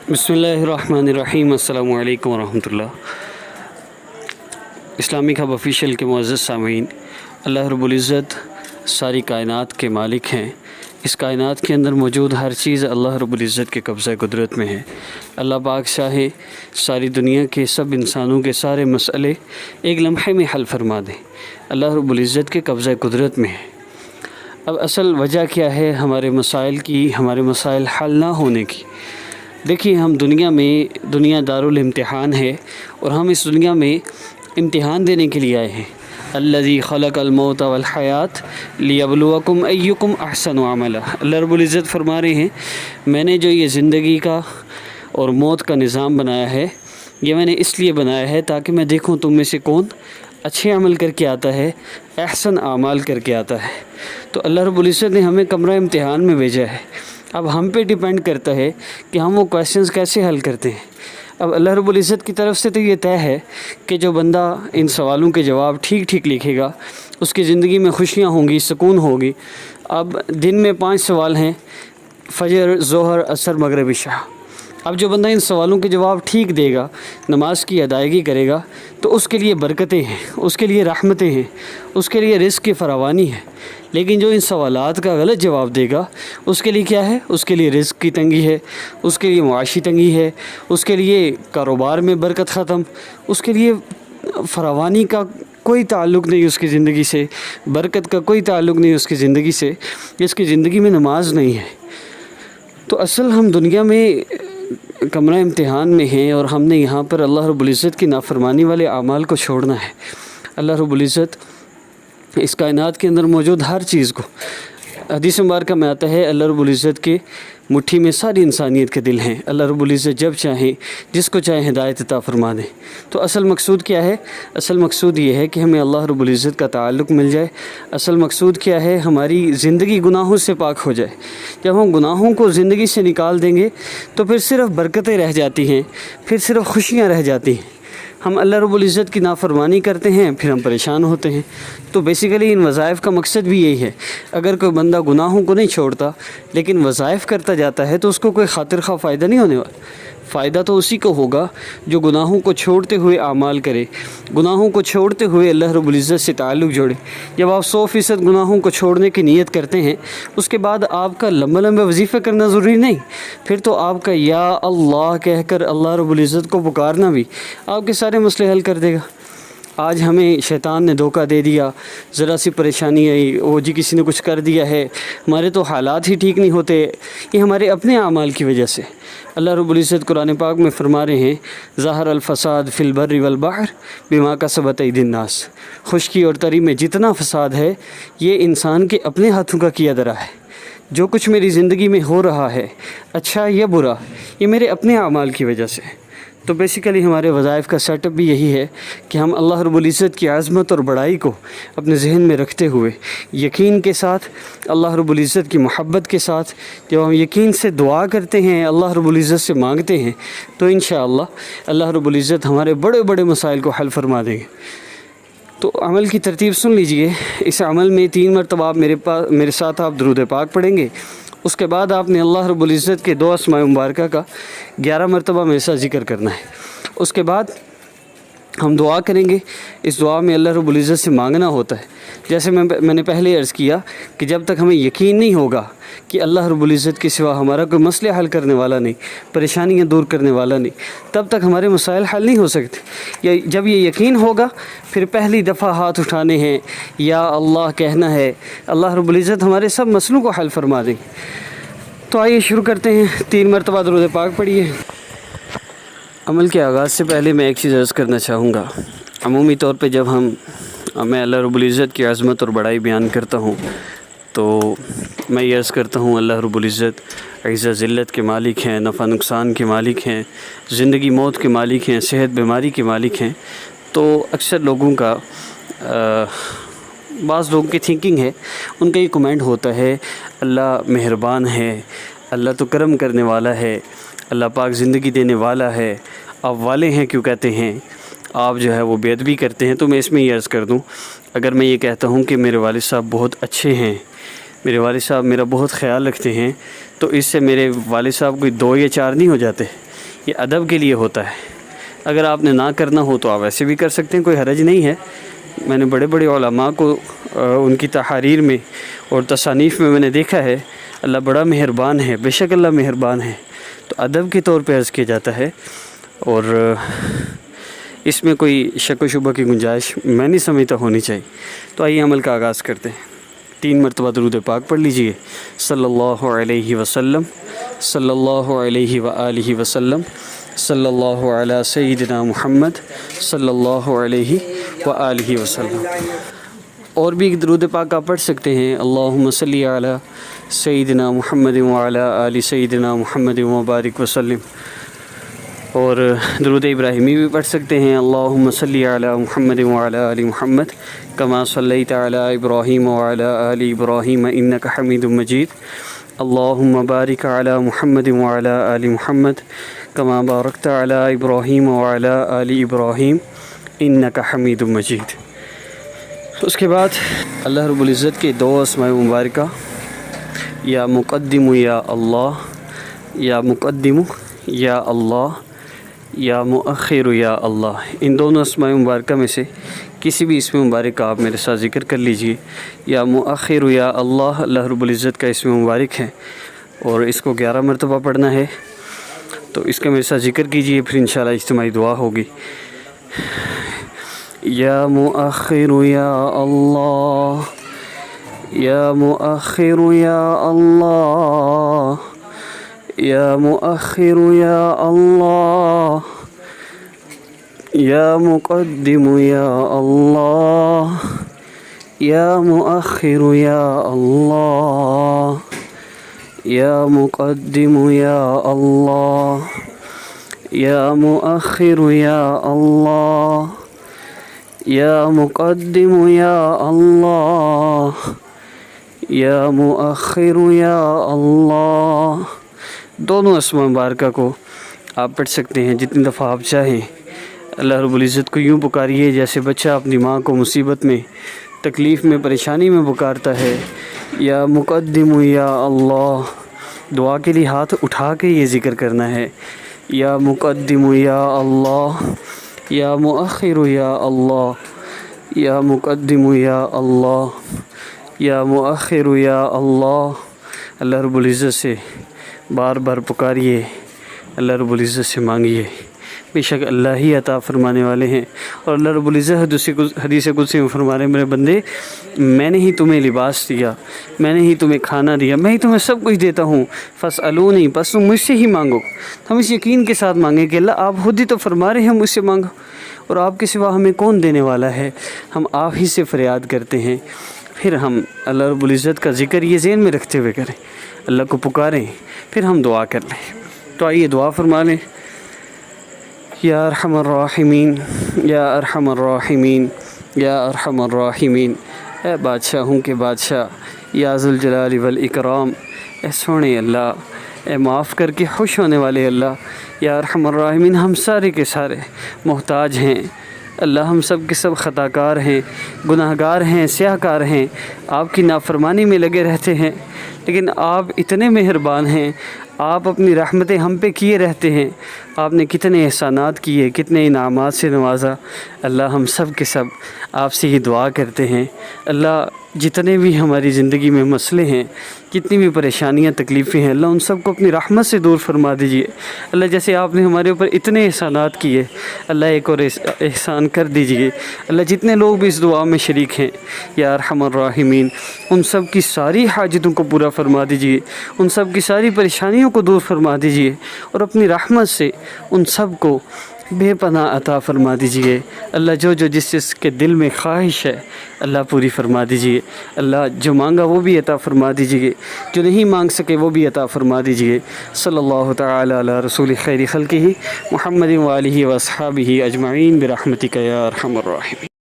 बिस्मिल्लाहिर्रहमानिर्रहीम। अस्सलामु अलैकुम वरहमतुल्लाह। इस्लामिक हब ऑफिशियल के मुअज़्ज़ज़ सामीन, अल्लाह रब्बुल इज़्ज़त सारी कायनात के मालिक हैं। इस कायनात के अंदर मौजूद हर चीज़ अल्लाह रब्बुल इज़्ज़त के कब्ज़ा कुदरत में है। अल्लाह पाक चाहे सारी दुनिया के सब इंसानों के सारे मसले एक लम्हे में हल फरमा दें, अल्लाह रब्बुल इज़्ज़त के कब्ज़ा कुदरत में है। अब असल वजह क्या है हमारे मसाइल की, हमारे मसाइल हल ना होने की? देखिए, हम दुनिया दारुल इम्तिहान है और हम इस दुनिया में इम्तिहान देने के लिए आए हैं। अल्लज़ी खलक़ल मौत वल हयात लियब्लुवकुम अय्युकुम अहसनु अमला। अल्लाह रब्बुल इज़्ज़त फरमा रहे हैं, मैंने जो ये ज़िंदगी का और मौत का निज़ाम बनाया है, ये मैंने इसलिए बनाया है ताकि मैं देखूँ तुम में से कौन अच्छे अमल करके आता है, अहसन आमाल करके आता है। तो अल्लाह रब्बुल इज़्ज़त ने हमें कमरा इम्तिहान में भेजा है। अब हम पे डिपेंड करता है कि हम वो क्वेश्चंस कैसे हल करते हैं। अब अल्लाह रब्बुल इज़्ज़त की तरफ से तो ये तय है कि जो बंदा इन सवालों के जवाब ठीक ठीक लिखेगा उसकी ज़िंदगी में खुशियाँ होंगी, सुकून होगी। अब दिन में 5 सवाल हैं, फ़जर, ज़ोहर, असर, मगरिब, इशा। अब जो बंदा इन सवालों के जवाब ठीक देगा, नमाज की अदायगी करेगा, तो उसके लिए बरकतें हैं, उसके लिए रहमतें हैं, उसके लिए रिज़्क़ की फरावानी है। लेकिन जो इन सवालात का गलत जवाब देगा उसके लिए क्या है? उसके लिए रिज़्क़ की तंगी है, उसके लिए मुआशी तंगी है, उसके लिए कारोबार में बरकत ख़त्म, उसके लिए फरावानी का कोई ताल्लुक़ नहीं उसकी ज़िंदगी से, बरकत का कोई ताल्लुक़ नहीं उसकी ज़िंदगी से, जिसकी ज़िंदगी में नमाज नहीं है। तो असल हम दुनिया में कमरा इम्तिहान में हैं और हमने यहाँ पर अल्लाह रब्बुल इज़्ज़त की नाफरमानी वाले आमाल को छोड़ना है। अल्लाह रब्बुल इज़्ज़त इस कायनात के अंदर मौजूद हर चीज़ को, हदीस मुबारक में आता है, अल्लाह रब्बुल इज़्ज़त के मुट्ठी में सारी इंसानियत के दिल हैं। अल्लाह रब्बुल इज़्ज़त जब चाहें जिसको चाहे हिदायत अता फरमा दें। तो असल मकसूद क्या है? असल मकसूद ये है कि हमें अल्लाह रब्बुल इज़्ज़त का ताल्लुक़ मिल जाए। असल मकसूद क्या है? हमारी ज़िंदगी गुनाहों से पाक हो जाए। जब हम गुनाहों को ज़िंदगी से निकाल देंगे तो फिर सिर्फ़ बरकतें रह जाती हैं, फिर सिर्फ़ खुशियाँ रह जाती हैं। हम अल्लाह रब्बुल इज़्ज़त की नाफरमानी करते हैं, फिर हम परेशान होते हैं। तो बेसिकली इन वज़ाइफ़ का मकसद भी यही है। अगर कोई बंदा गुनाहों को नहीं छोड़ता लेकिन वज़ाइफ़ करता जाता है तो उसको कोई खातिर ख़्वाह फ़ायदा नहीं होने वाला। फ़ायदा तो उसी को होगा जो गुनाहों को छोड़ते हुए आमाल करे, गुनाहों को छोड़ते हुए अल्लाह रब्बुल इज़्ज़त से ताल्लुक़ जोड़े। जब आप 100% गुनाहों को छोड़ने की नीयत करते हैं, उसके बाद आपका लंबा लंबा वजीफ़ा करना ज़रूरी नहीं, फिर तो आपका या अल्लाह कहकर अल्लाह रब्बुल इज़्ज़त को पुकारना भी आपके सारे मसले हल कर देगा। आज हमें शैतान ने धोखा दे दिया, ज़रा सी परेशानी आई, ओ जी किसी ने कुछ कर दिया है, हमारे तो हालात ही ठीक नहीं होते, ये हमारे अपने आमाल की वजह से। अल्लाह रब्बुल इज़्ज़त कुरान पाक में फरमा रहे हैं, ज़ाहर अल फ़साद फ़िल बर्रि वल बहर बिमा कसबत अयदिन नास। खुश्की और तरी में जितना फ़साद है ये इंसान के अपने हाथों का किया धरा है। जो कुछ मेरी ज़िंदगी में हो रहा है, अच्छा या बुरा, ये मेरे अपने आमाल की वजह से है। तो बेसिकली हमारे वज़ाइफ़ का सेटअप भी यही है कि हम अल्लाह रब्बुल इज़्ज़त की आज़मत और बड़ाई को अपने ज़हन में रखते हुए, यकीन के साथ, अल्लाह रब्बुल इज़्ज़त की मोहब्बत के साथ, जब हम यकीन से दुआ करते हैं, अल्लाह रब्बुल इज़्ज़त से मांगते हैं, तो इंशाअल्लाह अल्लाह रब्बुल इज़्ज़त हमारे बड़े बड़े मसाइल को हल फरमा देंगे। तो अमल की तरतीब सुन लीजिए। इस अमल में 3 मरतबा मेरे साथ आप दुरूद पाक पढ़ेंगे। उसके बाद आपने अल्लाह रब्बुल इज़्ज़त के 2 अस्माए मुबारक का 11 मरतबा मेरे साथ ज़िक्र करना है। उसके बाद हम दुआ करेंगे। इस दुआ में अल्लाह रब्बुल इज़्ज़त से मांगना होता है। जैसे मैंने पहले अर्ज़ किया कि जब तक हमें यकीन नहीं होगा कि अल्लाह रब्बुल इज़्ज़त के सिवा हमारा कोई मसले हल करने वाला नहीं, परेशानियां दूर करने वाला नहीं, तब तक हमारे मसाइल हल नहीं हो सकते। जब ये यकीन होगा फिर पहली दफ़ा हाथ उठाने हैं, या अल्लाह कहना है, अल्लाह रब्बुल इज़्ज़त हमारे सब मसलों को हल फरमा देंगे। तो आइए शुरू करते हैं। 3 मरतबा दुरूद पाक पढ़िए। अमल के आगाज़ से पहले मैं एक चीज़ अर्ज़ करना चाहूँगा। अमूमी तौर पे जब मैं अल्लाह रब्बुल इज़्ज़त की अज़मत और बड़ाई बयान करता हूँ तो मैं ये अर्ज़ करता हूँ, अल्लाह रब्बुल इज़्ज़त इज़्ज़त ज़िल्लत के मालिक हैं, नफ़ा नुकसान के मालिक हैं, ज़िंदगी मौत के मालिक हैं, सेहत बीमारी के मालिक हैं। तो अक्सर लोगों का बाज़ लोगों की थिंकिंग है, उनका ये कमेंट होता है, अल्लाह मेहरबान है, अल्लाह तो करम करने वाला है, अल्लाह पाक ज़िंदगी देने वाला है, आप वाले हैं क्यों कहते हैं, आप जो है वो बेअदबी करते हैं। तो मैं इसमें ये अर्ज़ कर दूँ, अगर मैं ये कहता हूँ कि मेरे वालिद साहब बहुत अच्छे हैं, मेरे वालिद साहब मेरा बहुत ख़याल रखते हैं, तो इससे मेरे वालिद साहब कोई 2 या 4 नहीं हो जाते। یہ ادب کے لیے ہوتا ہے۔ اگر آپ نے نہ کرنا ہو تو آپ ایسے بھی کر سکتے ہیں، کوئی حرج نہیں ہے۔ میں نے بڑے بڑے علماء کو ان کی تحاریر میں اور تصانیف میں نے دیکھا ہے، اللہ بڑا مہربان ہے، بے شک اللہ مہربان ہے، تو ادب کے طور پہ عرض کیا جاتا ہے، اور اس میں کوئی شک و شبہ کی گنجائش میں نہیں سمجھتا ہونی چاہیے۔ تو آئیے عمل کا آغاز کرتے ہیں۔ 3 مرتبہ درود پاک پڑھ لیجئے، صلی اللہ علیہ وسلم، صلی اللہ علیہ وآلہ وسلم، صلی اللہ علی سیدنا محمد، صلی اللہ علیہ وآلہ وسلم۔ اور بھی درود پاک آپ پڑھ سکتے ہیں، اللہم صلی علی سیدنا محمد وعلی آل سیدنا محمد وبارک وسلم۔ اور درود ابراہیمی بھی پڑھ سکتے ہیں، اللہم صلی علی محمد وعلی آل محمد کما صلیت علی ابراہیم وعلی آل ابراہیم انک حمید مجید، اللہم بارک علی محمد وعلی آل محمد کما بارکت علی ابراہیم وعلی آل ابراہیم انک حمید مجید۔ اس کے بعد اللہ رب العزت کے 2 اسماء مبارکہ، یا مقدم یا اللہ، یا مقدم یا اللہ، یا مؤخر یا اللہ، ان دونوں اسماء مبارکہ میں سے کسی بھی اسم مبارک کا آپ میرے ساتھ ذکر کر لیجئے۔ یا مؤخر یا اللہ اللہ رب العزت کا اسم مبارک ہے، اور اس کو 11 مرتبہ پڑھنا ہے، تو اس کا میرے ساتھ ذکر کیجئے، پھر انشاءاللہ اجتماعی دعا ہوگی۔ یا مؤخر یا اللہ، یا مؤخر یا اللہ، یا مؤخر یا اللہ، یا مقدم یا اللہ، یا مؤخر یا اللہ، یا مقدم یا اللہ، یا مؤخر یا اللہ، یا مقدم یا اللہ، یا مؤخر یا اللہ۔ دونوں اسماء مبارکہ کو آپ پڑھ سکتے ہیں جتنی دفعہ آپ چاہیں۔ اللہ رب العزت کو یوں پکاریے جیسے بچہ اپنی ماں کو مصیبت میں، تکلیف میں، پریشانی میں پکارتا ہے، یا مقدم یا اللہ۔ دعا کے لیے ہاتھ اٹھا کے یہ ذکر کرنا ہے، یا مقدم یا اللہ، یا مؤخر یا اللہ، یا مقدم یا اللہ، یا مؤخر یا اللہ۔ اللہ رب العزت سے بار بار پکاریے، اللہ رب العزت سے مانگیے، بے شک اللہ ہی عطا فرمانے والے ہیں۔ اور اللہ رب العزت حدیث قدسی میں فرما رہے ہیں، میرے بندے میں نے ہی تمہیں لباس دیا، میں نے ہی تمہیں کھانا دیا، میں ہی تمہیں سب کچھ دیتا ہوں، فاسألونی، بس تم مجھ سے ہی مانگو۔ ہم اس یقین کے ساتھ مانگیں کہ اللہ آپ خود ہی تو فرما رہے ہیں مجھ سے مانگو، اور آپ کے سوا ہمیں کون دینے والا ہے، ہم آپ ہی سے فریاد کرتے ہیں۔ پھر ہم اللہ رب العزت کا ذکر یہ ذہن میں رکھتے ہوئے کریں، اللہ کو پکاریں، پھر ہم دعا کر لیں۔ تو آئیے دعا فرما لیں۔ یا ارحم الراحمین، یا ارحم الراحمین، یا ارحم الراحمین، اے بادشاہوں کے بادشاہ، یا ذوالجلال والاکرام، اے سونے اللہ، اے معاف کر کے خوش ہونے والے اللہ، یا ارحم الراحمین، ہم سارے کے سارے محتاج ہیں اللہ، ہم سب کے سب خطا کار ہیں، گناہ گار ہیں، سیاہ کار ہیں، آپ کی نافرمانی میں لگے رہتے ہیں، لیکن آپ اتنے مہربان ہیں، آپ اپنی رحمتیں ہم پہ کیے رہتے ہیں، آپ نے کتنے احسانات کیے، کتنے انعامات سے نوازا اللہ، ہم سب کے سب آپ سے یہ دعا کرتے ہیں اللہ، جتنے بھی ہماری زندگی میں مسئلے ہیں، جتنی بھی پریشانیاں تکلیفیں ہیں اللہ، ان سب کو اپنی رحمت سے دور فرما دیجئے اللہ، جیسے آپ نے ہمارے اوپر اتنے احسانات کیے اللہ، ایک اور احسان کر دیجئے اللہ، جتنے لوگ بھی اس دعا میں شریک ہیں یا ارحم الراحمین، ان سب کی ساری حاجتوں کو پورا فرما دیجئے، ان سب کی ساری پریشانیوں کو دور فرما دیجئے، اور اپنی رحمت سے ان سب کو بے پناہ عطا فرما دیجئے اللہ، جو جس کے دل میں خواہش ہے اللہ پوری فرما دیجئے اللہ، جو مانگا وہ بھی عطا فرما دیجئے، جو نہیں مانگ سکے وہ بھی عطا فرما دیجئے۔ صلی اللہ تعالی علی رسول خیر خلقہ محمد وآلہ واصحابہ اجمعین برحمتک یا ارحم الراحمین۔